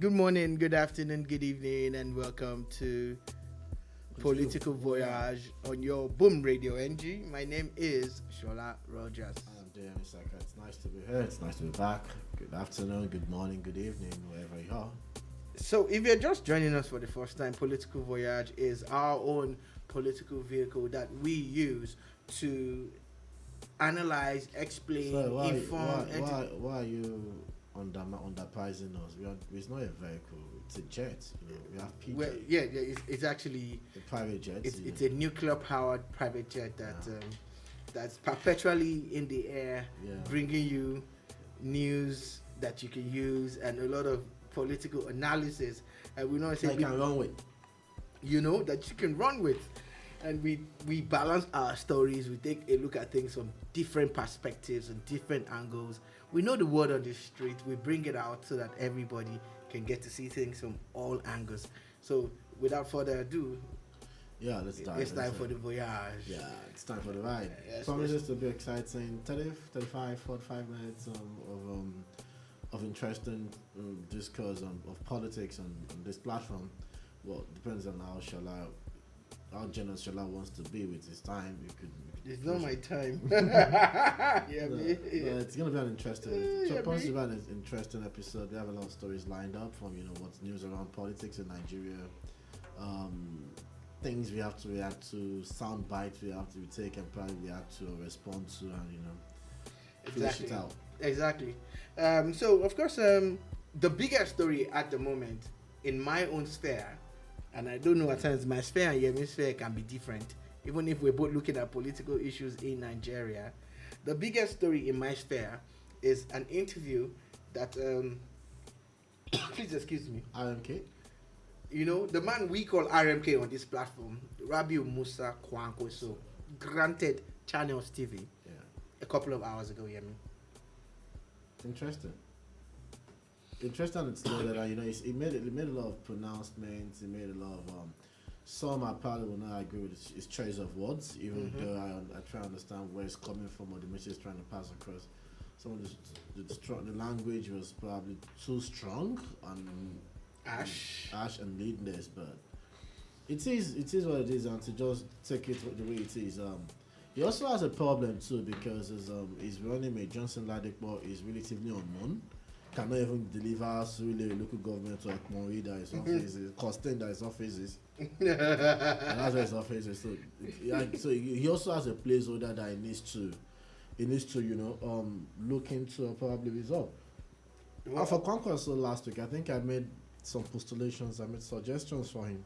Good morning, good afternoon, good evening, and welcome to Political Voyage on your Boom Radio NG. My name is Shola Rogers. I'm Deyemi Saka. It's nice to be here. It's nice to be back. Good afternoon, good morning, good evening, wherever you are. So, if you're just joining us for the first time, Political Voyage is our own political vehicle that we use to analyze, explain, inform. Why are you underpricing us? It's not a vehicle. It's a jet. We have PJ. Well, it's actually a private jet. It's a nuclear-powered private jet that's perpetually in the air, bringing you news that you can use and a lot of political analysis. And we know that you can run with. That you can run with. And we balance our stories. We take a look at things from different perspectives and different angles. We know the word on the street. We bring it out so that everybody can get to see things from all angles. So without further ado, let's dive. It's time for the voyage. Yeah, it's time for the ride. Promises to be exciting. 45 minutes of interesting discourse of politics on this platform. Well, depends on how generous Shola wants to be with his time. It's not my time. It's going to be an interesting. Supposed to be an interesting episode. We have a lot of stories lined up from what's news around politics in Nigeria. Things we have to react to, sound bites we have to take and probably react to or respond to, and finish it out. Exactly. So of course, the biggest story at the moment in my own sphere. And I don't know, at times my sphere and Yemi's sphere can be different, even if we're both looking at political issues in Nigeria. The biggest story in my sphere is an interview that, please excuse me. RMK? The man we call RMK on this platform, Rabiu Musa Kwankaso, granted Channels TV a couple of hours ago, Yemi. Interesting to know that he made a lot of pronouncements. He made a lot of some I probably will not agree with his choice of words, even though I try to understand where it's coming from or the message he's trying to pass across. Some of the language was probably too strong and ash and needless, but it is what it is, and to just take it the way it is. He also has a problem too because his running mate Johnson Ladipo is relatively unknown. Cannot even deliver really local government to Ekmonri that his office is, Costain that his office is. And that's where his office is. So he also has a placeholder that he needs to look into and probably resolve. Well, for Kwankaso last week, I think I made some postulations, I made suggestions for him.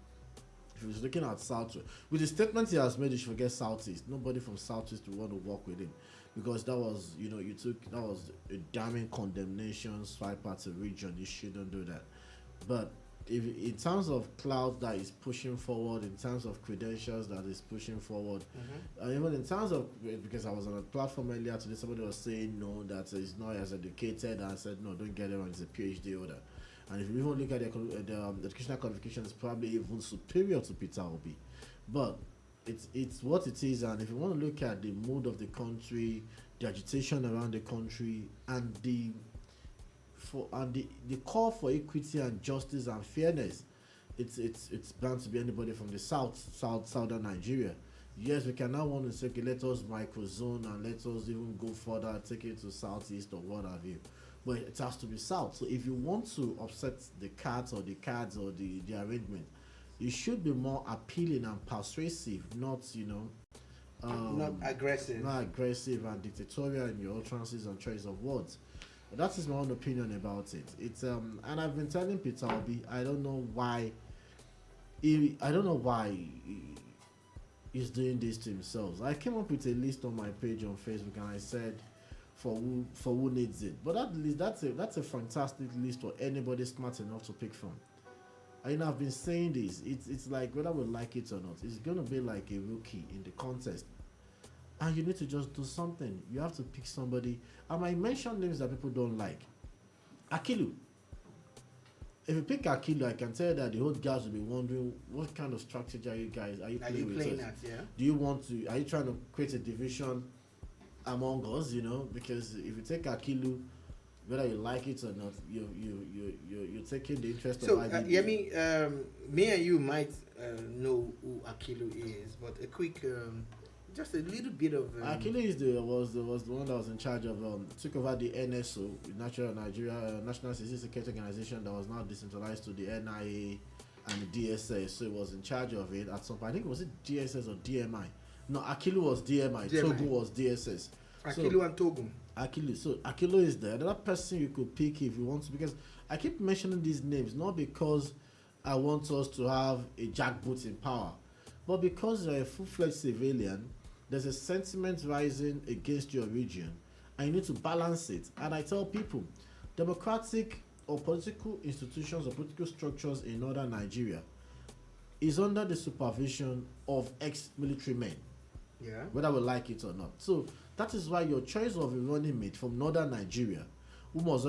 If he was looking at South, with the statement he has made, he should forget Southeast. Nobody from Southeast will want to work with him. Because that was, that was a damning condemnation, swipe at a region. You shouldn't do that. But if in terms of cloud that is pushing forward, in terms of credentials that is pushing forward, even in terms of, because I was on a platform earlier today, somebody was saying no, that he's not as educated, and I said no, don't get it wrong, he's a PhD holder. And if you even look at the educational qualification, it's probably even superior to Peter Obi. But it's what it is, and if you want to look at the mood of the country, the agitation around the country, and the call for equity and justice and fairness, it's bound to be anybody from the southern Nigeria. Yes, we can now want to say, okay, let us microzone and let us even go further, take it to southeast or what have you. But it has to be south. So if you want to upset the cards or the arrangement, it should be more appealing and persuasive, not not aggressive and dictatorial in your utterances and choice of words. But that is my own opinion about it. It's and I've been telling Peter Obi, I don't know why he's doing this to himself. I came up with a list on my page on Facebook and I said for who needs it. But that list, that's a fantastic list for anybody smart enough to pick from. I've been saying this. It's like whether we like it or not, it's gonna be like a rookie in the contest, and you need to just do something. You have to pick somebody. I might mention names that people don't like. Akilu. If you pick Akilu, I can tell you that the whole guys will be wondering what kind of strategy are you playing at? Yeah. Do you want to? Are you trying to create a division among us? Because if you take Akilu, whether you like it or not, you're taking the interest So, of IBB. Yemi, me and you might know who Akilu is, but a quick, just a little bit of. Akili was the one that was in charge of took over the NSO, National Security Organization, that was now decentralized to the NIA and the DSS. So he was in charge of it at some point. I think was it DSS or DMI? No, Akilu was DMI. Togo was DSS. Akilu and Togo. Akilu. So Akilu is there. Another person you could pick if you want to, because I keep mentioning these names not because I want us to have a jackboot in power, but because you're a full-fledged civilian, there's a sentiment rising against your region, and you need to balance it. And I tell people, democratic or political institutions or political structures in northern Nigeria is under the supervision of ex-military men, whether we like it or not. So that is why your choice of a running mate from northern Nigeria, who must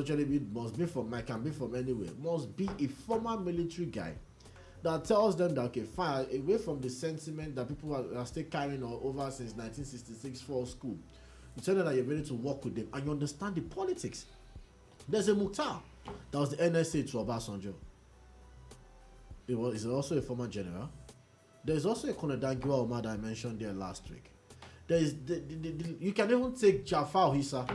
be from anywhere, must be a former military guy that tells them that, okay, fine, away from the sentiment that people are still carrying over since 1966 fall school, you tell them that you're ready to work with them and you understand the politics. There's a Mukhtar that was the NSA to Obasanjo. He's also a former general. There's also a Colonel Dangiwa Omar that I mentioned there last week. There is you can even take Jafar Hissa.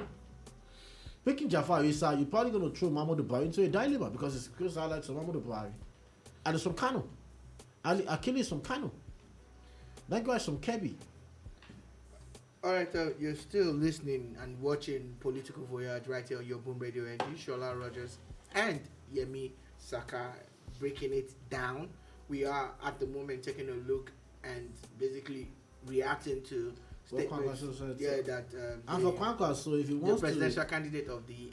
Picking Jafar Hissa, you're probably going to throw Mahmoud Buhari into a dilemma because it's close highlights of Mahmoud Buhari. And it's from Kano. Akili is from Kano. That guy is from Kebbi. All right, you're still listening and watching Political Voyage right here on your Boom Radio NG. Shola Rogers and Deyemi Saka breaking it down. We are at the moment taking a look and basically reacting to statements. And for Kwankaso, if he wants the presidential candidate of the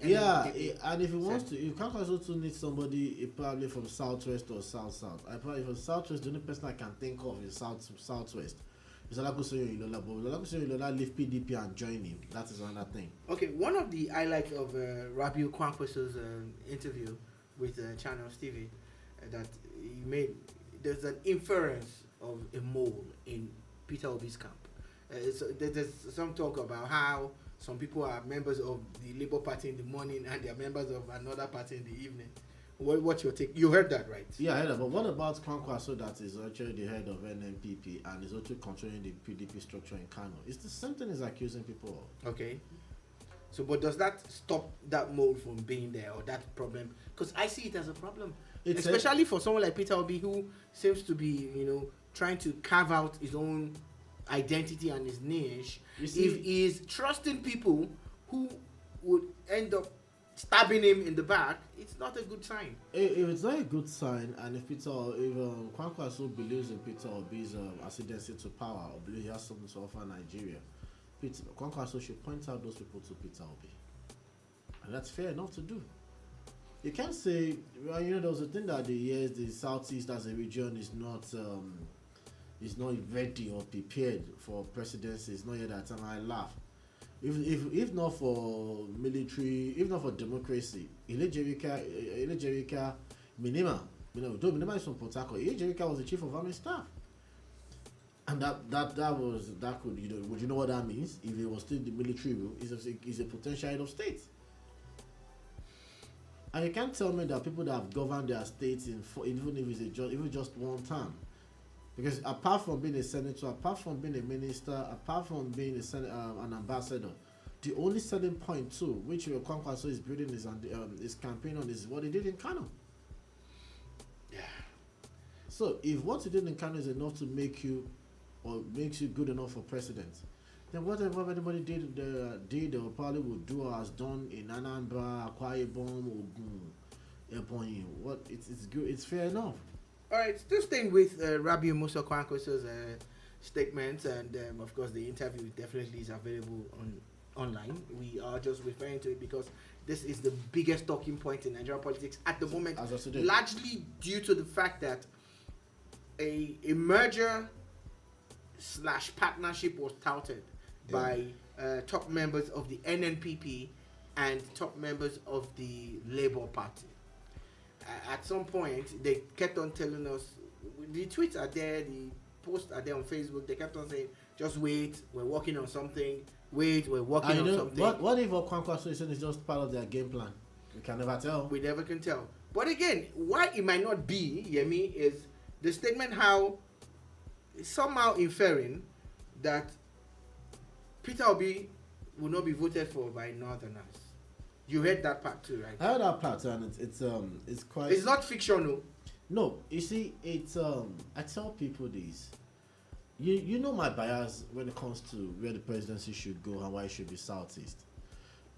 and if he wants to, if Kwankaso to need somebody probably from Southwest or South. I probably from Southwest, the only person I can think of is Southwest. It's Olakusoyo Ilola, but Olakusoyo Ilola leave PDP and join him. That is another thing. Okay, one of the highlights of Rabiu Kwankwaso's interview with Channel Stevie that he made, there's an inference of a mole in Peter Obi's camp. So there's some talk about how some people are members of the Labour Party in the morning and they are members of another party in the evening. What's your take? You heard that, right? Yeah, I heard that. But what about Kwankaso, that is actually the head of NNPP and is also controlling the PDP structure in Kano? It's the same thing as accusing people of. Okay. So, but does that stop that mole from being there or that problem? Because I see it as a problem. Especially for someone like Peter Obi, who seems to be, trying to carve out his own identity and his niche. If he's trusting people who would end up stabbing him in the back, it's not a good sign. If it's not a good sign, and if Kwankaso believes in Peter Obi's ascendancy to power, or believes he has something to offer Nigeria, Kwankaso should point out those people to Peter Obi, and that's fair enough to do. You can't say, there was a thing that the Southeast as a region is not ready or prepared for presidency. It's not yet that time. I laugh. If not for military, if not for democracy, Ile-Jerika Minima, Minima is from Port Harcourt. Ile-Jerika was the chief of army staff, and that could, would you know what that means? If it was still the military rule, is a potential head of state. And you can't tell me that people that have governed their states even if it's just one term. Because apart from being a senator, apart from being a minister, apart from being an ambassador, the only selling point too, which Kwankaso is building his campaign on, is what he did in Kano. Yeah. So if what he did in Kano is enough to make you, or makes you good enough for president, then whatever anybody did or probably would do or has done in Anambra, Akwa Ibom, Ogun, Ebonyi, it's good, it's fair enough. All right, still staying with Rabiu Musa Kwankwaso's statements, and of course the interview definitely is available online. We are just referring to it because this is the biggest talking point in Nigerian politics at the moment, largely due to the fact that a merger / partnership was touted by top members of the NNPP and top members of the Labour Party. At some point, they kept on telling us, the tweets are there, the posts are there on Facebook, they kept on saying, just wait, we're working on something, wait, we're working And on you know, something. what if Kwankaso is just part of their game plan? We can never tell. We never can tell. But again, why it might not be, Yemi, is the statement how somehow inferring that Peter Obi will not be voted for by Northerners. You read that part too, right? I heard that part, and it's quite. It's not fictional. No, you see, it's I tell people this. You know my bias when it comes to where the presidency should go and why it should be Southeast.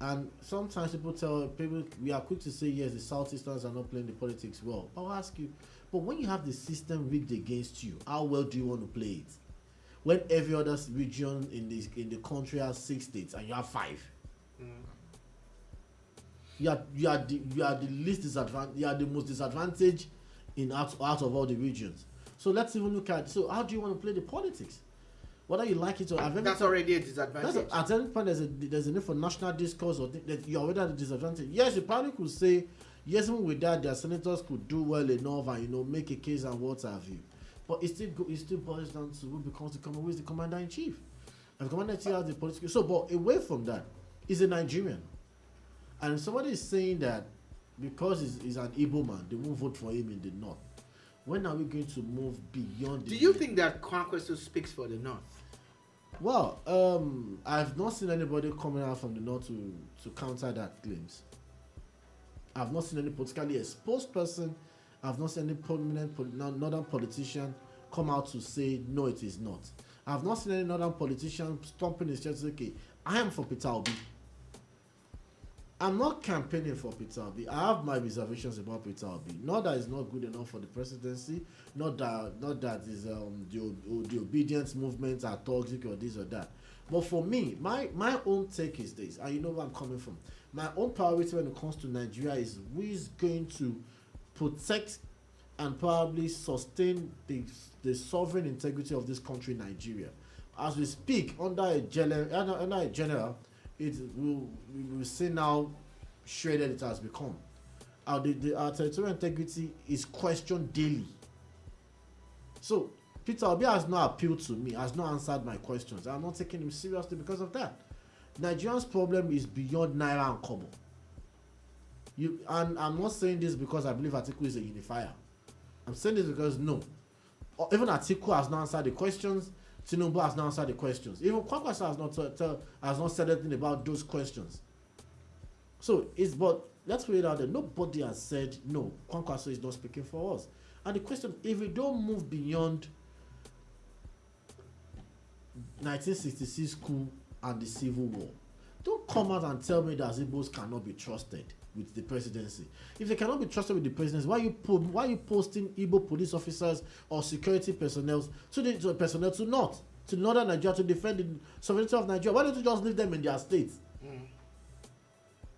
And sometimes people we are quick to say yes, the Southeasterners are not playing the politics well. I'll ask you, but when you have the system rigged against you, how well do you want to play it? When every other region in the country has 6 states and you have 5. You are the least disadvantaged. You are the most disadvantaged out of all the regions. So let's even look at, so how do you want to play the politics? Whether you like it or that's already a disadvantage. At any point there's a need for national discourse, or that you're already at a disadvantage. Yes, you probably could say yes, even with that their senators could do well enough and make a case and what have you. But it still boils down to who is the commander in chief. And the commander in chief has the political. So, but away from that, he's a Nigerian, and if somebody is saying that because he's an Igbo man, they won't vote for him in the north. When are we going to move beyond? Do you think that Kwankaso speaks for the north? Well, I've not seen anybody coming out from the north to counter that claims. I've not seen any politically exposed person. I've not seen any prominent northern politician come out to say no, it is not. I've not seen any northern politician stomping his chest and say, okay, I am for Peter Obi. I'm not campaigning for Peter Obi. I have my reservations about Peter Obi. Not that he's not good enough for the presidency. Not that is the obedience movements are toxic or this or that. But for me, my own take is this, and you know where I'm coming from. My own priority when it comes to Nigeria is who is going to protect and probably sustain the sovereign integrity of this country, Nigeria. As we speak, under a general, we will see now shredded it has become. Our territorial integrity is questioned daily. So Peter Obi has not appealed to me, has not answered my questions. I'm not taking him seriously because of that. Nigerians' problem is beyond Naira and Kobo. And I'm not saying this because I believe Atiku is a unifier. I'm saying this because no. Even Atiku has not answered the questions. Tinubu has not answered the questions. Even Kwankaso has not said anything about those questions. So but let's put it out there. Nobody has said no. Kwankaso is not speaking for us. And the question: if we don't move beyond 1966 coup and the Civil War, don't come out and tell me that Igbos cannot be trusted with the presidency. If they cannot be trusted with the presidency, why are you posting Igbo police officers or security personnel to northern Nigeria to defend the sovereignty of Nigeria? Why don't you just leave them in their states?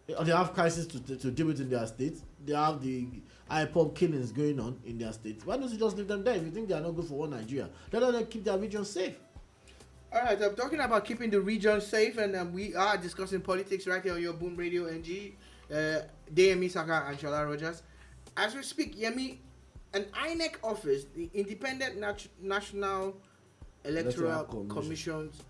They have crisis to deal with in their states. They have the IPOB killings going on in their states. Why don't you just leave them there if you think they are not good for one Nigeria? Let them keep their region safe. All right, I'm talking about keeping the region safe, and we are discussing politics right here on your Boom Radio NG. Deyemi Saka and Shola Rogers. As we speak, Yemi, an INEC office, the Independent National Electoral Commission's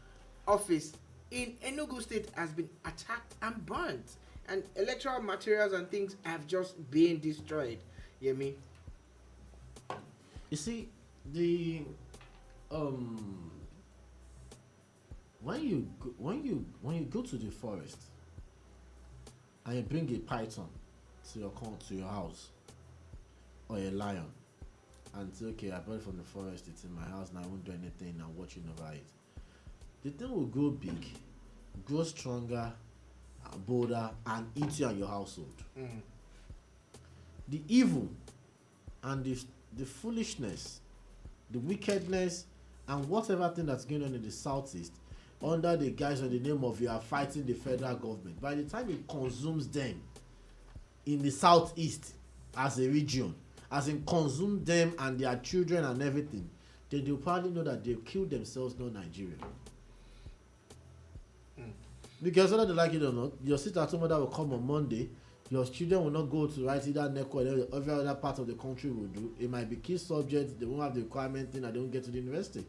office in Enugu State, has been attacked and burnt, and electoral materials and things have just been destroyed. Yemi, you see, the when you go to the forest and you bring a python to your house, or a lion, and say, okay, I brought it from the forest, it's in my house, and I won't do anything, I'm watching over it, the thing will grow big, grow stronger, bolder, and eat you and your household. The evil and the foolishness, the wickedness, and whatever thing that's going on in the southeast, under the guise or the name of you are fighting the federal government, by the time it consumes them in the southeast as a region, as in consume them and their children and everything, then they'll probably know that they'll kill themselves, not Nigeria. Because whether they like it or not, your sister-at-home mother will come on Monday, your children will not go to right either NECO or every other part of the country will do. It might be key subjects, they won't have the requirement thing, and they won't get to the university.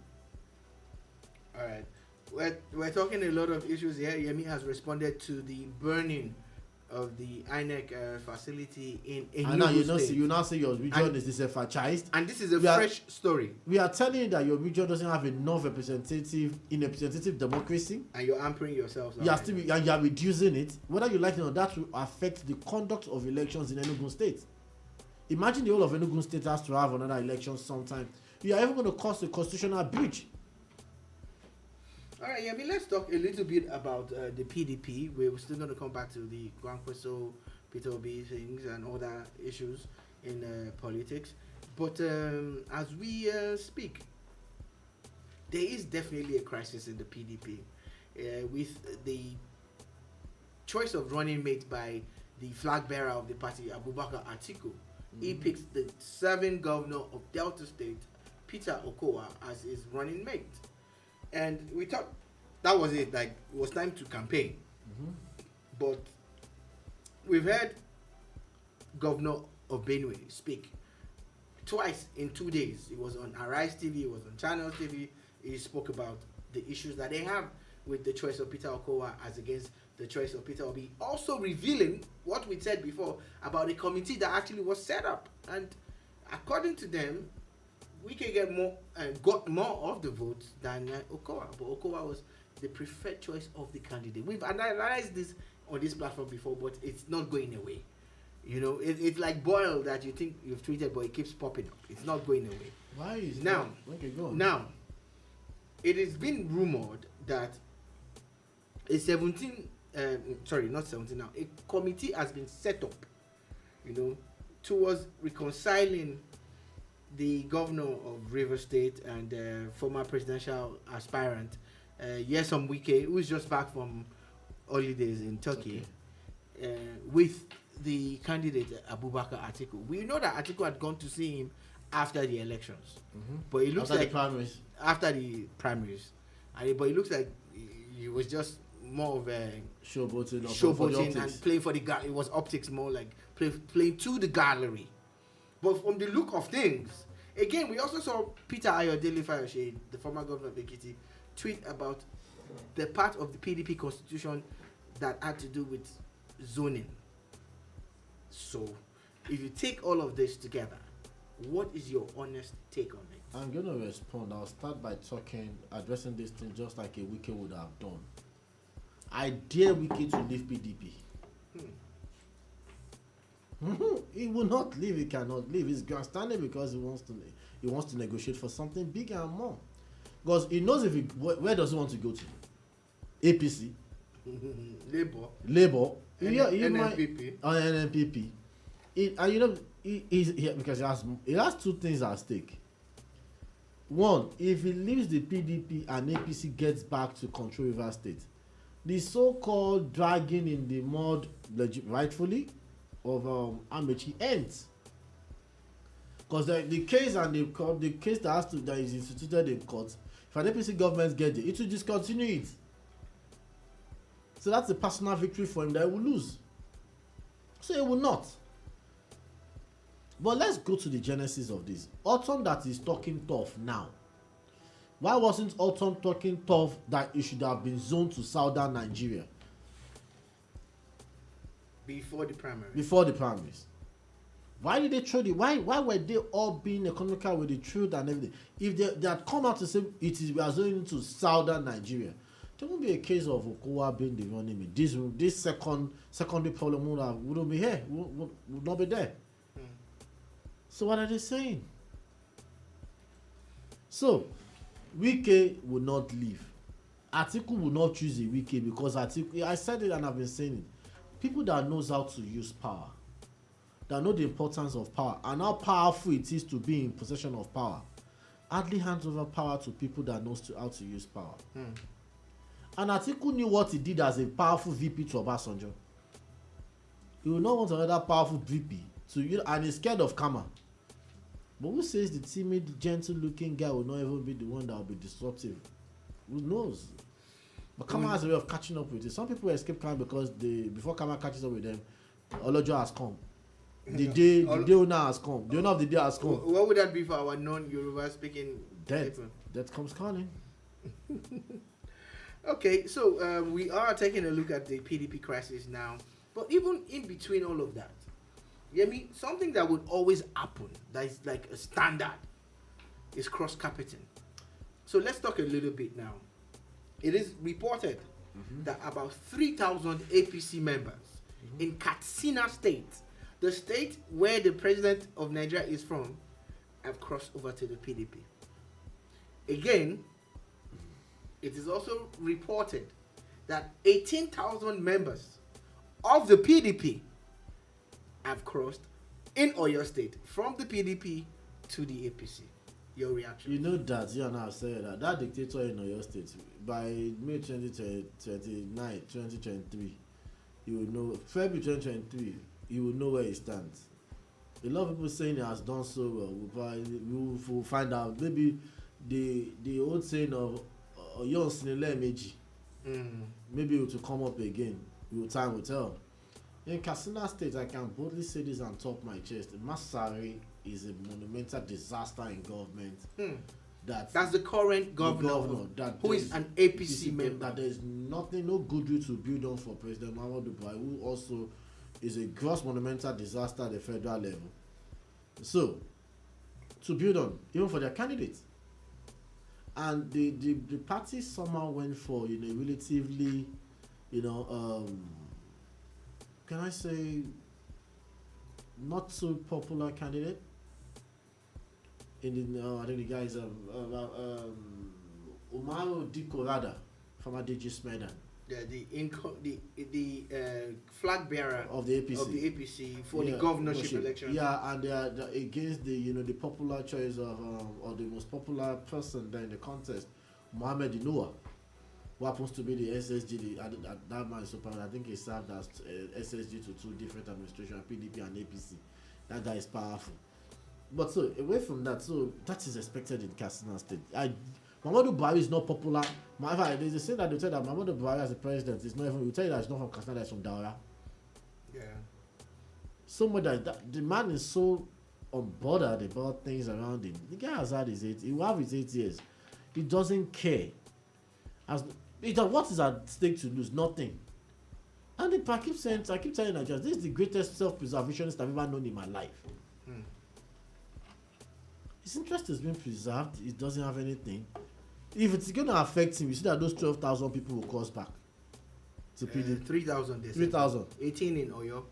All right. we're talking a lot of issues here. Yemi has responded to the burning of the INEC facility in And now Enugu State. you now say your region is disenfranchised. And this is a fresh story. We are telling you that your region doesn't have enough representative democracy. And you're hampering yourselves. You are reducing it. Whether you like it or not, that will affect the conduct of elections in Enugu State. Imagine the whole of Enugu State has to have another election sometime. You are even going to cause a constitutional breach. All right, yeah, let's talk a little bit about the PDP. We're still going to come back to the Kwankaso, Peter Obi things and other issues in politics. But as we speak, there is definitely a crisis in the PDP with the choice of running mate by the flag bearer of the party, Abubakar Atiku. He picks the serving governor of Delta State, Peter Okowa, as his running mate. And we thought that was it, like it was time to campaign. But we've heard Governor of Benue speak twice in 2 days. He was on Arise TV, he was on Channels TV. He spoke about the issues that they have with the choice of Peter Okowa as against the choice of Peter Obi. Also revealing what we said before about a committee that actually was set up. And according to them, we can get more got more of the votes than Okowa, but Okowa was the preferred choice of the candidate. We've analyzed this on this platform before, but it's not going away. You know, it's like boil that you think you've treated, but it keeps popping up. It's not going away. Why is now? Okay, go on. Now, it has been rumored that a a committee has been set up, you know, towards reconciling the governor of Rivers State and former presidential aspirant Nyesom Wike, who is just back from holidays in Turkey, with the candidate Abubakar Atiku. We know that Atiku had gone to see him after the elections, but it looks like after the primaries, but it looks like he was just more of a showboating and playing for the gallery. It was optics, more like playing to the gallery. But from the look of things, again, we also saw Peter Ayodele Fayose, the former governor of Ekiti, tweet about the part of the PDP constitution that had to do with zoning. So, if you take all of this together, what is your honest take on it? I'm going to respond. I'll start by addressing this thing just like a Wike would have done. I dare Wike to leave PDP. He will not leave. He cannot leave. He's grandstanding because he wants to negotiate for something bigger and more. Because he knows where does he want to go to? APC, Labour, NNPP, NNPP. And you know, because he has two things at stake. One, if he leaves the PDP and APC gets back to control Rivers State, the so-called dragging in the mud, rightfully, of Amechi ends. Because the case and the case that is instituted in court, if an APC government gets it, it will discontinue it. So that's a personal victory for him that he will lose. So he will not. But let's go to the genesis of this. Autumn that is talking tough now. Why wasn't Autumn talking tough that it should have been zoned to southern Nigeria? Before the primaries. Why did they throw the why were they all being economical with the truth and everything? If they had come out to say we are zoning to southern Nigeria, there won't be a case of Okowa being the running mate. This secondary problem wouldn't be here, would not be there. So what are they saying? So Wike will not leave. Atiku will not choose a Wike because Atiku, I said it and I've been saying it. People that knows how to use power, that know the importance of power and how powerful it is to be in possession of power, hardly hands over power to people that knows how to use power. And Atiku knew what he did as a powerful VP to Obasanjo. He will not want another powerful VP and he's scared of Kama. But who says the timid, gentle-looking guy will not even be the one that will be disruptive? Who knows? But Kama has a way of catching up with it. Some people escape Kama because before Kama catches up with them, Olojo has come. The day owner has come. The owner of the day has come. What would that be for our non-Yoruba speaking people? Death comes calling. Okay, so we are taking a look at the PDP crisis now, but even in between all of that, yeah, I mean, something that would always happen that is like a standard is cross carpeting. So let's talk a little bit now. It is reported that about 3,000 APC members in Katsina State, the state where the president of Nigeria is from, have crossed over to the PDP. Again, it is also reported that 18,000 members of the PDP have crossed in Oyo State from the PDP to the APC. Your reaction? You know that you and I have said that dictator in Oyo State by May 2023, you will know February 2023, you will know where he stands. A lot of people saying he has done so well. We will find out. Maybe the old saying of Osun Elections, maybe it will come up again. Time will tell. In Katsina State, I can boldly say this on top of my chest. Masari is a monumental disaster in government. That's the current governor who is an APC member. That there is nothing, no goodwill to build on for President Muhammadu Buhari, who also is a gross monumental disaster at the federal level. So, to build on, even for their candidates. And the party somehow went for, relatively, can I say, not so popular candidate. I think the guy is Umaru Dikorada from Adeji Smedan. The flag bearer of the APC for the governorship election. Yeah, and they are against the popular choice of or the most popular person there in the contest, Mohammed Inua, who happens to be the SSG. That man is so powerful. I think he served as SSG to two different administrations, PDP and APC. That guy is powerful. But so away from that, so that is expected in Katsina State. Muhammadu Buhari is not popular. There's a saying that they tell that Muhammadu Buhari as a president is not even. We tell you that it's not from Katsina, it's from Daura. Yeah. So much that the man is so unbothered about things around him. The guy has had his 8. He will have his 8 years. He doesn't care. What is at stake to lose? Nothing. And I keep telling Nigerians, this is the greatest self-preservationist I've ever known in my life. His interest has been preserved. It doesn't have anything. If it's going to affect him, you see that those 12,000 people will cross back to PDP. 3,000. 3,000. 18 in Oyo.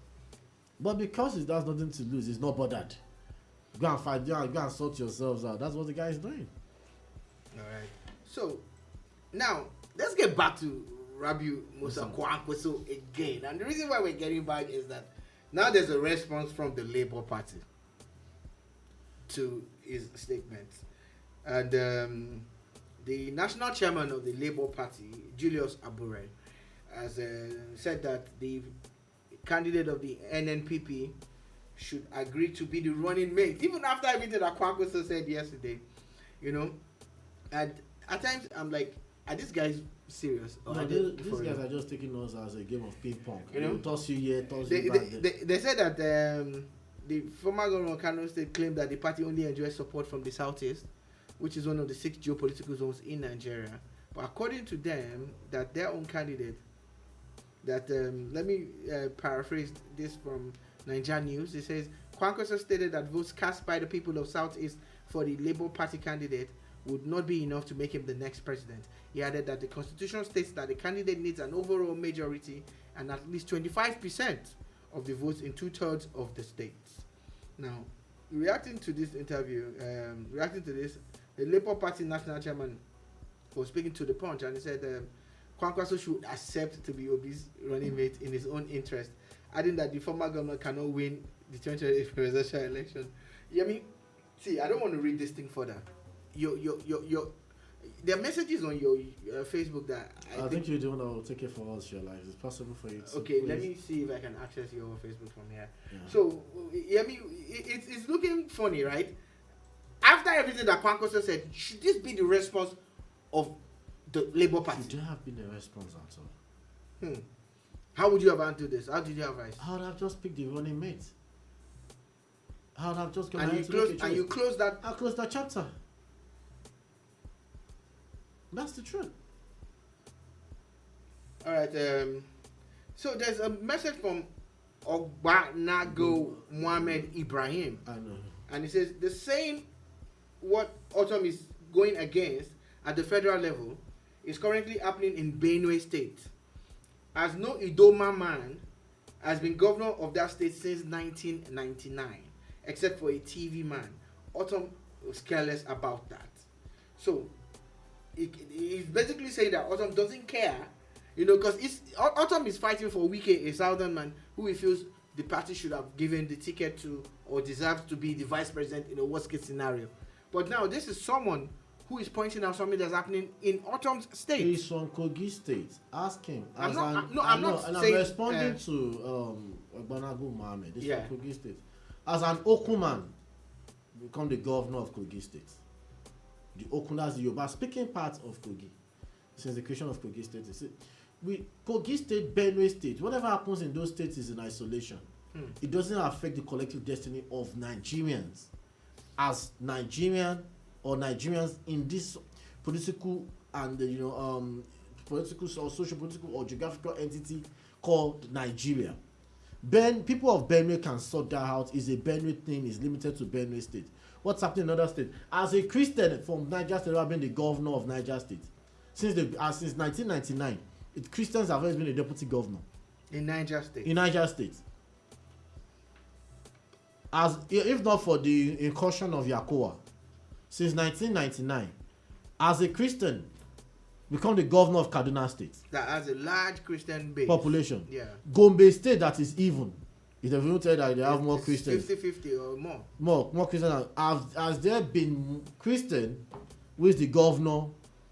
But because he has nothing to lose, he's not bothered. Go and fight, go and sort yourselves out. That's what the guy is doing. All right. So, now, let's get back to Rabiu Musa Kwankaso again. And the reason why we're getting back is that now there's a response from the Labour Party to his statements. And the national chairman of the Labour Party, Julius Abure, has said that the candidate of the NNPP should agree to be the running mate, even after everything that Kwankaso said yesterday. And at times I'm like, are these guys serious? Or no, these guys are just taking us as a game of ping pong. Toss you here, toss you back. They said that the former governor of Kano State claimed that the party only enjoys support from the southeast, which is one of the 6 geopolitical zones in Nigeria. But according to them, that their own candidate, that let me paraphrase this from Nigeria News. It says, Kwankaso stated that votes cast by the people of Southeast for the Labour Party candidate would not be enough to make him the next president. He added that the constitution states that the candidate needs an overall majority and at least 25% of the votes in 2/3 of the states. Now, reacting to this interview, the Labour Party national chairman was speaking to The Punch, and he said Kwankaso should accept to be Obi's running mate in his own interest, adding that the former governor cannot win the 2028 presidential election. Yeah, I mean, see, I don't want to read this thing further. There are messages on your Facebook that I think you're the one that will take it for us, your life. It's possible for you to. Okay, let me see if I can access your Facebook from here. Yeah. So, I mean, it's looking funny, right? After everything that Kwankaso said, should this be the response of the Labour Party? Should there have been a response at all? How would you have handled this? How did you advise? I would have just picked the running mate. I would have just gone and you closed that. I closed that chapter. That's the truth. All right. So there's a message from Ogbanago Mohammed Ibrahim, I know. and he says the same what Autumn is going against at the federal level is currently happening in Benue State, as no Idoma man has been governor of that state since 1999, except for a TV man. Autumn was careless about that. So he's basically saying that Autumn doesn't care, because Autumn is fighting for Wike, a southern man who he feels the party should have given the ticket to or deserves to be the vice president in a worst case scenario. But now this is someone who is pointing out something that's happening in Autumn's state. He's from Kogi State. Ask him. I'm not And saying, I'm responding to Ogbanago Mohammed. He's Yeah. from Kogi State. As an Okuman, become the governor of Kogi State. The Okunas, the Yoruba speaking part of Kogi, since the creation of Kogi State. Kogi State, Benue State, whatever happens in those states is in isolation. It doesn't affect the collective destiny of Nigerians. As Nigerian or Nigerians in this political and political or social political or geographical entity called Nigeria. People of Benue can sort that out. Is a Benue thing, is limited to Benue State. What's happening in other states? As a Christian from Niger State, I've been the governor of Niger State since 1999. Christians have always been a deputy governor in Niger State. As if not for the incursion of Yakoa, since 1999, as a Christian, become the governor of Kaduna State. That has a large Christian base. Population. Yeah. Gombe State, that is even. If they will tell you that they have more Christians. 50-50 or more. More Christians. Has there been Christian who is the governor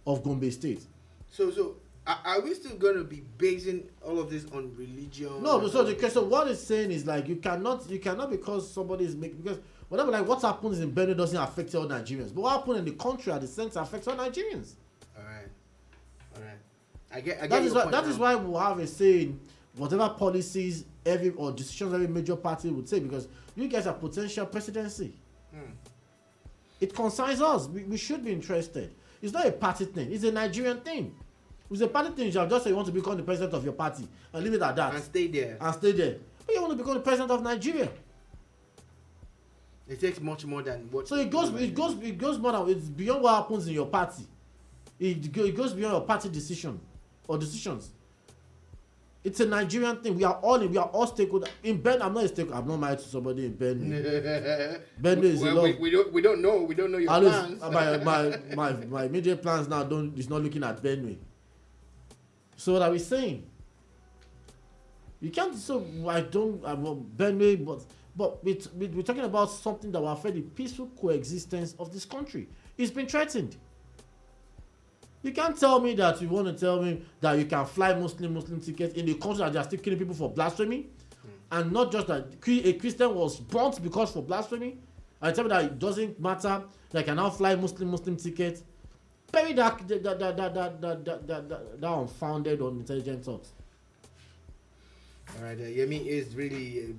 of Gombe State? So are we still going to be basing all of this on religion? No, but so what it's saying is like you cannot because somebody is making, because whatever, like what happens in Benue doesn't affect all Nigerians, but what happens in the country at the center affects all Nigerians. All right. I get That is why we'll have a saying, whatever policies or decisions every major party would say, because you guys are potential presidency. It concerns us. We should be interested. It's not a party thing. It's a Nigerian thing. It's a party thing. You just say you want to become the president of your party and leave it at that. And stay there. But you want to become the president of Nigeria. It takes much more than what. So it goes more than, it's beyond what happens in your party. It goes beyond your party decision or decisions. It's a Nigerian thing. We are all stakeholders. In Ben, I'm not a stakeholder. I'm not married to somebody in Benue. Benue is a lot. We don't know your plans. My immediate plans now is not looking at Benue. So what are we saying? You can't. So I don't. Benue, but we're talking about something that will affect the peaceful coexistence of this country. It's been threatened. You can't tell me that you want to tell me that you can fly Muslim tickets in the country that they are still killing people for blasphemy, and not just that a Christian was burnt because for blasphemy, and tell me that it doesn't matter that I can now fly Muslim tickets. Bury that unfounded, unintelligent thoughts. All right, Yemi is really.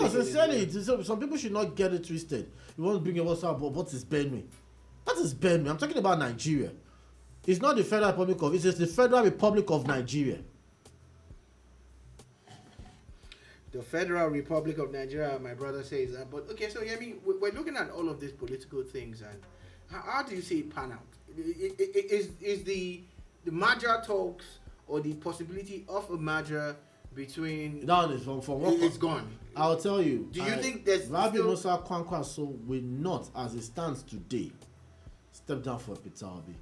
No, sincerely, some people should not get it twisted. You want to bring a WhatsApp, but what is Benue? That is Benue. I'm talking about Nigeria. It's not the Federal Republic of. It's the Federal Republic of Nigeria. The Federal Republic of Nigeria, my brother says that. But okay, so Yemi, we're looking at all of these political things, and how do you see it pan out? Is the merger talks or the possibility of a merger between? That is from what it's gone. I'll tell you. Do you think there's Rabi Musa Kwankaso will not, as it stands today, step down for Peter Obi?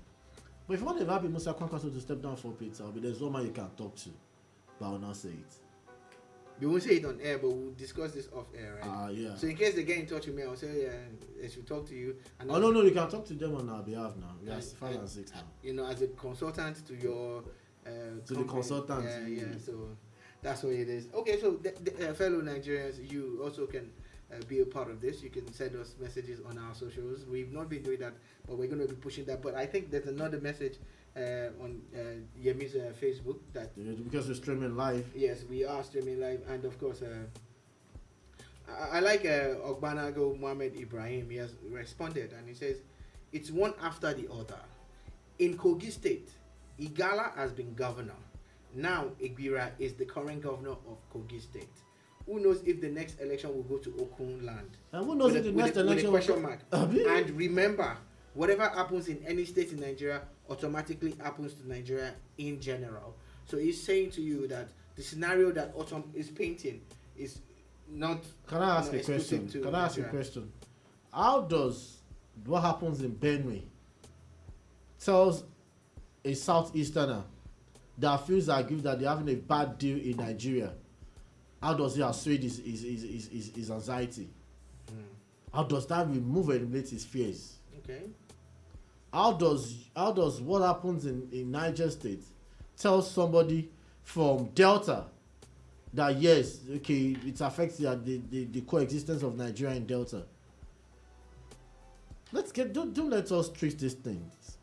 But if you want Rabi Musa Kwankaso to step down for Peter Obi, there's one man you can talk to, but I will not say it. We won't say it on air, but we'll discuss this off air, right? Yeah. So in case they get in touch with me, I'll say they should talk to you. And no, you can talk to them on our behalf now. We are 5 and 6 now. As a consultant to your the consultant. Yeah. So that's what it is. Okay, so fellow Nigerians, you also can be a part of this. You can send us messages on our socials. We've not been doing that, but we're going to be pushing that. But I think there's another message on Yemi's Facebook that because we're streaming live. Yes, we are streaming live, and of course, I like Ogbanago Mohammed Ibrahim. He has responded, and he says, "It's one after the other. In Kogi State, Igala has been governor. Now Igbira is the current governor of Kogi State. Who knows if the next election will go to Okun land? And who knows if the next election with a question mark. Abi? And remember, whatever happens in any state in Nigeria automatically happens to Nigeria in general. So he's saying to you that the scenario that Autumn is painting is not. Can I ask a question? Can I ask a question? How does what happens in Benue tells a southeasterner that feels aggrieved that they're having a bad deal in Nigeria? How does it assuage his anxiety? How does that remove and eliminate his fears? Okay. How does what happens in Niger State tell somebody from Delta that yes, okay, it affects the coexistence of Nigeria and Delta? Don't let us treat these things.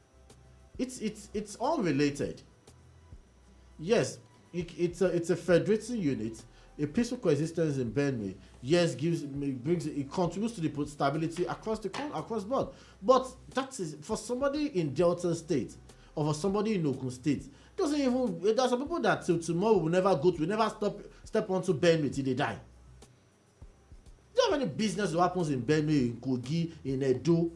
It's all related. Yes, it's a federating unit. A peaceful coexistence in Benue, yes, it contributes to the stability across board. But that is for somebody in Delta State or for somebody in Ogun State. Doesn't even. There are some people that till tomorrow will never step onto Benue till they die. Do you have any business that happens in Benue, in Kogi, in Edo?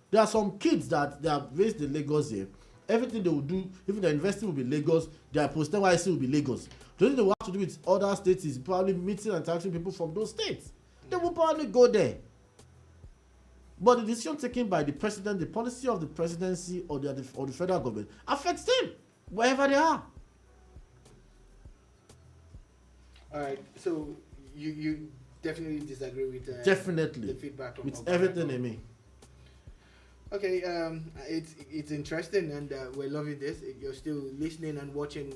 There are some kids that they are raised in Lagos here. Everything they will do, even the university will be Lagos, their post-NYSC will be Lagos. The only thing they have to do with other states is probably meeting and interacting people from those states. They will probably go there. But the decision taken by the president, the policy of the presidency or the federal government affects them wherever they are. All right. So you definitely disagree with definitely the feedback with everything in me. Okay, it's interesting and we're loving this. You're still listening and watching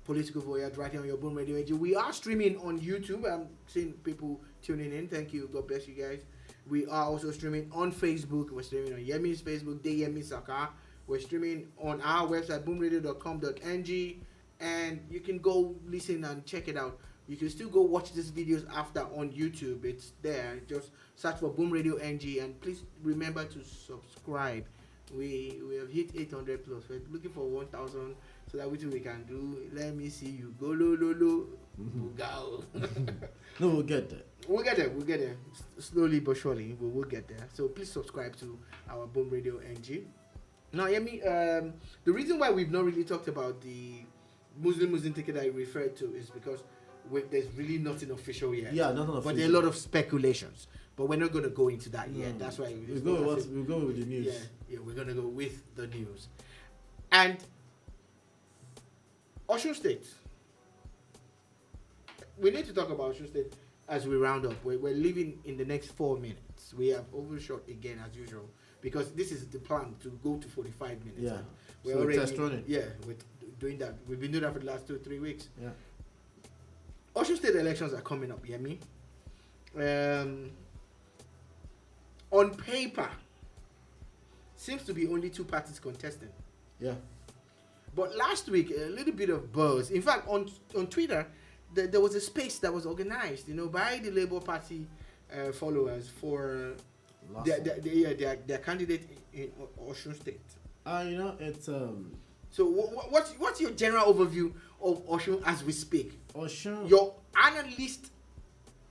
Political Voyage right here on your Boom Radio AG. We are streaming on YouTube. I'm seeing people tuning in. Thank you. God bless you guys. We are also streaming on Facebook. We're streaming on Yemi's Facebook, Deyemi Saka. We're streaming on our website, boomradio.com.ng, and you can go listen and check it out. You can still go watch these videos after on YouTube. It's there. Just search for Boom Radio NG and please remember to subscribe. We have hit 800 plus. We're looking for 1,000 so that we can do. Let me see you go lo. Go. No, we'll get there. We'll get there. Slowly but surely, we will get there. So please subscribe to our Boom Radio NG. Now, Yemi, the reason why we've not really talked about the Muslim ticket I referred to is because there's really nothing official yet. Yeah, nothing official. But there are a lot of speculations. But we're not going to go into that yet. That's why we'll go with the news. Yeah, we're going to go with the news. And Osun State. We need to talk about Osun State as we round up. We're leaving in the next 4 minutes. We have overshot again as usual because this is the plan to go to 45 minutes. Yeah. We're already test running. Yeah, we're doing that. We've been doing that for the last 2-3 weeks. Yeah. Osun State elections are coming up, Yemi. On paper, seems to be only 2 parties contesting. Yeah. But last week, a little bit of buzz. In fact, on Twitter, there was a space that was organized, by the Labour Party followers for their candidate in Osun State. It's So what's your general overview of Osun as we speak? Osun. Your analyst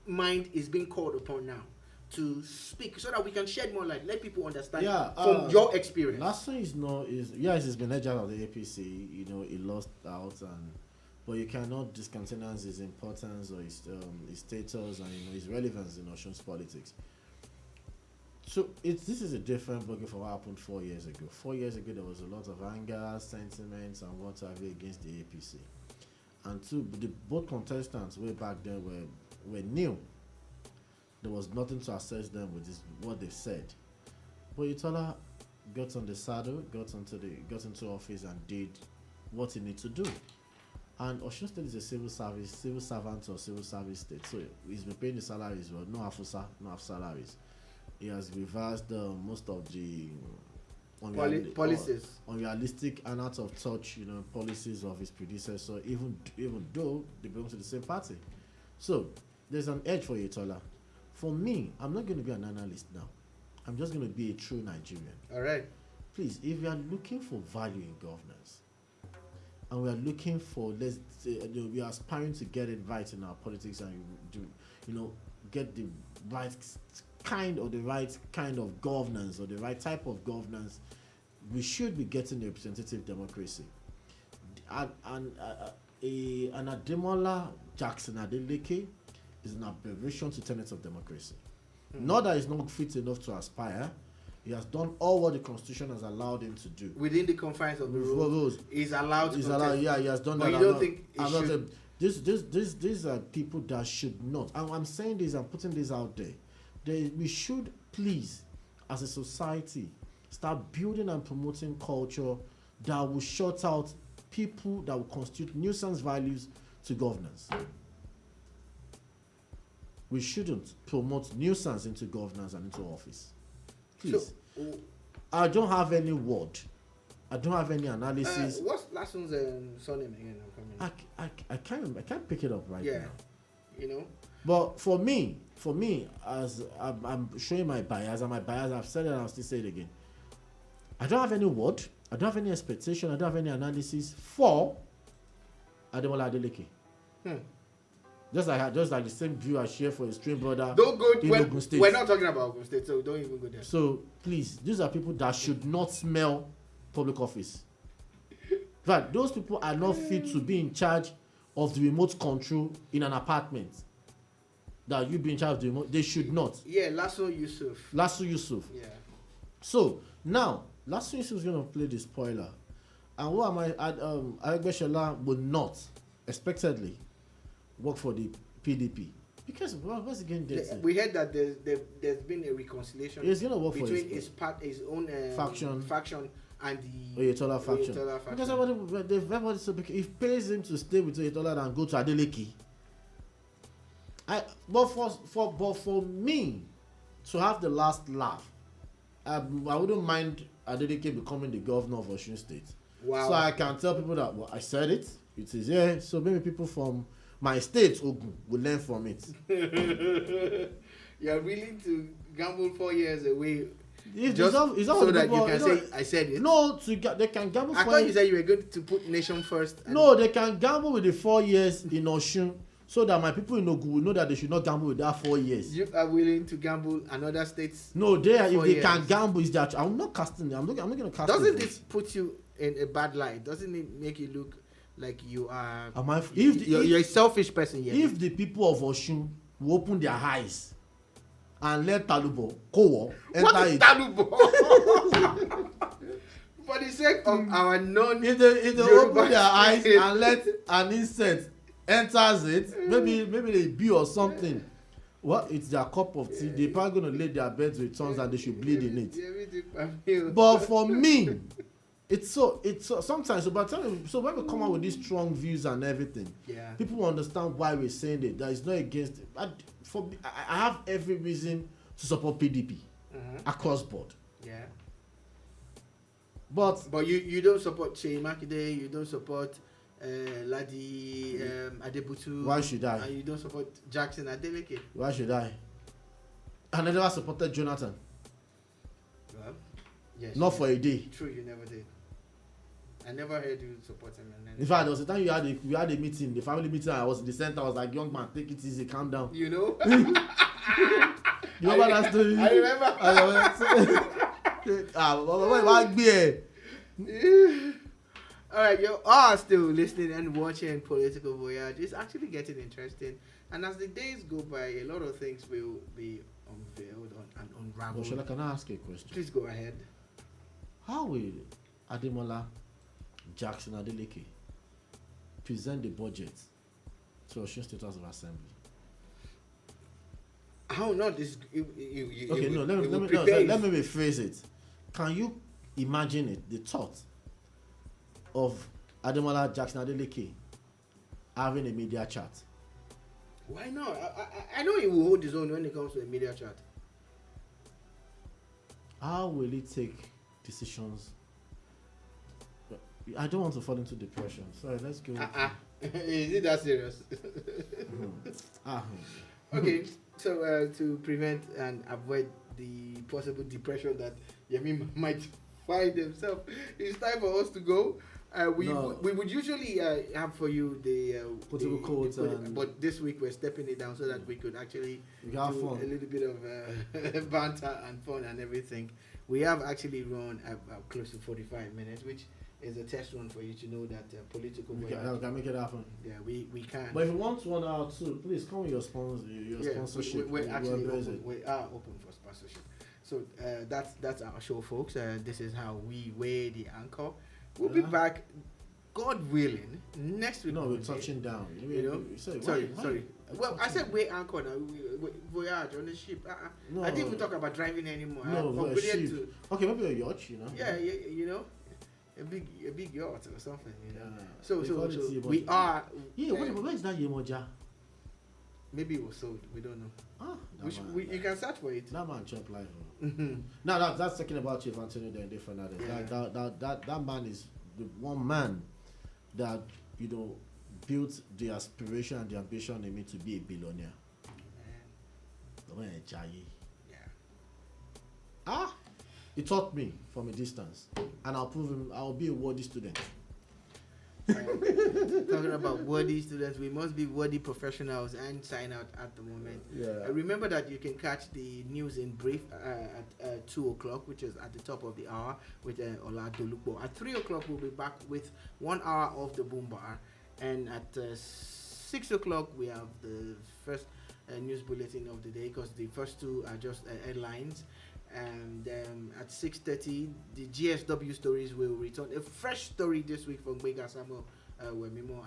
mind is being called upon now to speak so that we can shed more light, let people understand from your experience. Last one it's been edged out of the APC. He lost out, but you cannot discountenance his importance or his status and his relevance in Osun's politics. So this is a different booking from what happened 4 years ago. 4 years ago, there was a lot of anger, sentiments, and what have you against the APC. And both contestants way back then were new. There was nothing to assess them with what they said. But Oyetola got on the saddle, got into office, and did what he needed to do. And Osun State is a civil servant or civil service state, so he's been paying the salaries well, no half salaries. He has reversed most of the policies, unrealistic and out of touch, policies of his predecessor. Even though they belong to the same party, so there's an edge for Oyetola. For me, I'm not going to be an analyst now. I'm just going to be a true Nigerian. All right. Please, if you are looking for value in governance, and we are looking for, let's say, we are aspiring to get it right in our politics, and get the right kind of governance, or the right type of governance, we should be getting the representative democracy. An Ademola Jackson Adeleke is an aberration to tenets of democracy. Not that he's not fit enough to aspire. He has done all what the Constitution has allowed him to do. Within the confines of the rules, he's allowed to contest. Yeah, he has done but that. You don't think he should? These are people that should not. And I'm saying this, I'm putting this out there. We should please, as a society, start building and promoting culture that will shut out people that will constitute nuisance values to governance. We shouldn't promote nuisance into governance and into office. Please. So, I don't have any word. I don't have any analysis. What's Lassun's surname again? I can't pick it up right now. Yeah. But for me, as I'm showing my bias, I've said it and I'll still say it again. I don't have any word. I don't have any expectation. I don't have any analysis for Ademola Adeleke. Just like the same view I share for his twin brother. Don't go. In Ogun State. We're not talking about Ogun State, so don't even go there. So please, these are people that should not smell public office. In fact, those people are not fit to be in charge of the remote control in an apartment. That you be in charge of the remote, they should not. Yeah, Lassun Yusuf. Yeah. So now, Lassun Yusuf is going to play the spoiler, and what am I? Adegbeshola will not expectedly work for the PDP because what's he getting there? We heard that there's been a reconciliation between his own faction and the Oyetola faction. Because everybody so it pays him to stay with Oyetola than go to Adeleke. But for me to have the last laugh, I wouldn't mind Adeleke becoming the governor of Osun State. Wow. So I can tell people that I said it. It is here. So maybe people from my state, Ogun, will learn from it. You're willing to gamble 4 years away it's so that you can say, I said it? No, they can gamble. I thought you said you were going to put nation first. No, they can gamble with the 4 years in Osun so that my people in Ogun will know that they should not gamble with that 4 years. You are willing to gamble another states? No, if they can gamble, is that I'm not casting. I'm not going to cast. Doesn't this put you in a bad light? Doesn't it make you look like you are? You're a selfish person here. If the people of Osun will open their eyes and let Talubo Kowo enter it. Talubo? For the sake of our if they open their eyes and let an insect enters it, maybe they be or something. Well, it's their cup of tea. They're probably going to lay their beds with tongues and they should bleed in it. But for me, it's so sometimes. So when we come out with these strong views and everything, people will understand why we're saying it. That it's not against it. I have every reason to support PDP across board. Yeah. But you don't support Seyi Makinde. You don't support Ladi Adebutu. Why should I? And you don't support Jackson Adeleke. Why should I? And I never supported Jonathan. Well, yes. Not for a day. True, you never did. I never heard you support him. In fact, there was a time we had a meeting, the family meeting. I was in the center. I was like, "Young man, take it easy, calm down." You know. You remember that story? I remember. All right, you are still listening and watching Political Voyage. It's actually getting interesting, and as the days go by, a lot of things will be unveiled and unraveled. Well, can I ask a question? Please go ahead. How will Ademola Jackson Adeleke present the budget to Osun State House of Assembly? How not this? Okay, let me rephrase it. Can you imagine it? The thought of Ademola Jackson Adeleke having a media chat. Why not? I know he will hold his own when it comes to a media chat. How will he take decisions? I don't want to fall into depression. Sorry, let's go. Is it that serious? Okay, so to prevent and avoid the possible depression that Yemi might find himself, it's time for us to go. We would usually have for you the Portable quotes, but this week we're stepping it down so that we could actually do have fun. a little bit of banter and fun and everything. We have actually run close to 45 minutes, which is a test run for you to know that political. We can make it happen. Yeah, we can. But if you want 1 hour too, please come with your sponsorship. We are open for sponsorship. So that's our show, folks. This is how we weigh the anchor. We'll be back, God willing, next week. No, we're touching down. Sorry. Well, I said weigh anchor now. Voyage on the ship. No, I didn't even talk about driving anymore. No, ship. Okay, maybe a yacht, Yeah, you know. A big yacht or something, Yeah. So we are. Yeah, where is that Yemoja? Maybe it was sold. We don't know. You can search for it. That man jump live. Now that's talking about Chief Antonio and Fernandez. Yeah. That man is the one man that built the aspiration and the ambition in me to be a billionaire. Yeah. He taught me from a distance, and I'll prove him. I'll be a worthy student. Talking about worthy students, we must be worthy professionals and sign out at the moment. Yeah. Remember that you can catch the news in brief at 2 o'clock, which is at the top of the hour with Ola Dolukbo. At 3 o'clock, we'll be back with 1 hour of the Boom Bar. And at 6 o'clock, we have the first news bulletin of the day, because the first two are just headlines. And at 6:30, the GSW stories will return. A fresh story this week from Kwankaso. I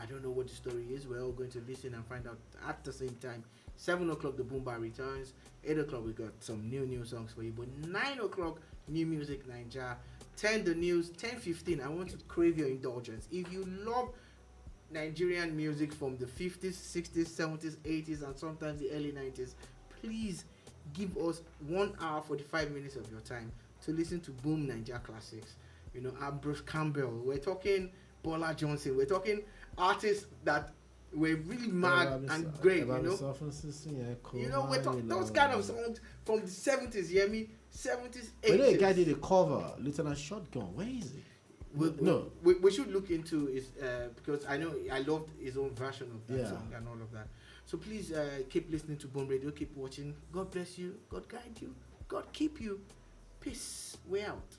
don't know what the story is. We're all going to listen and find out at the same time. 7 o'clock, the Boom Bar returns. 8 o'clock, we got some new songs for you. But 9 o'clock, new music, Nigeria. 10, the news. 10:15, I want to crave your indulgence. If you love Nigerian music from the 50s, 60s, 70s, 80s, and sometimes the early 90s, please give us 1 hour 45 minutes of your time to listen to Boom Nigeria classics. Bruce Campbell. We're talking Bola Johnson. We're talking artists that were really mad and great. We're talking those kind of songs from the 70s. You hear me? 70s, 80s. But the guy did a cover, Lieutenant Shotgun. Where is he? We should look into his because I know I loved his own version of that song and all of that. So please keep listening to Boom Radio, keep watching. God bless you, God guide you, God keep you. Peace. We're out.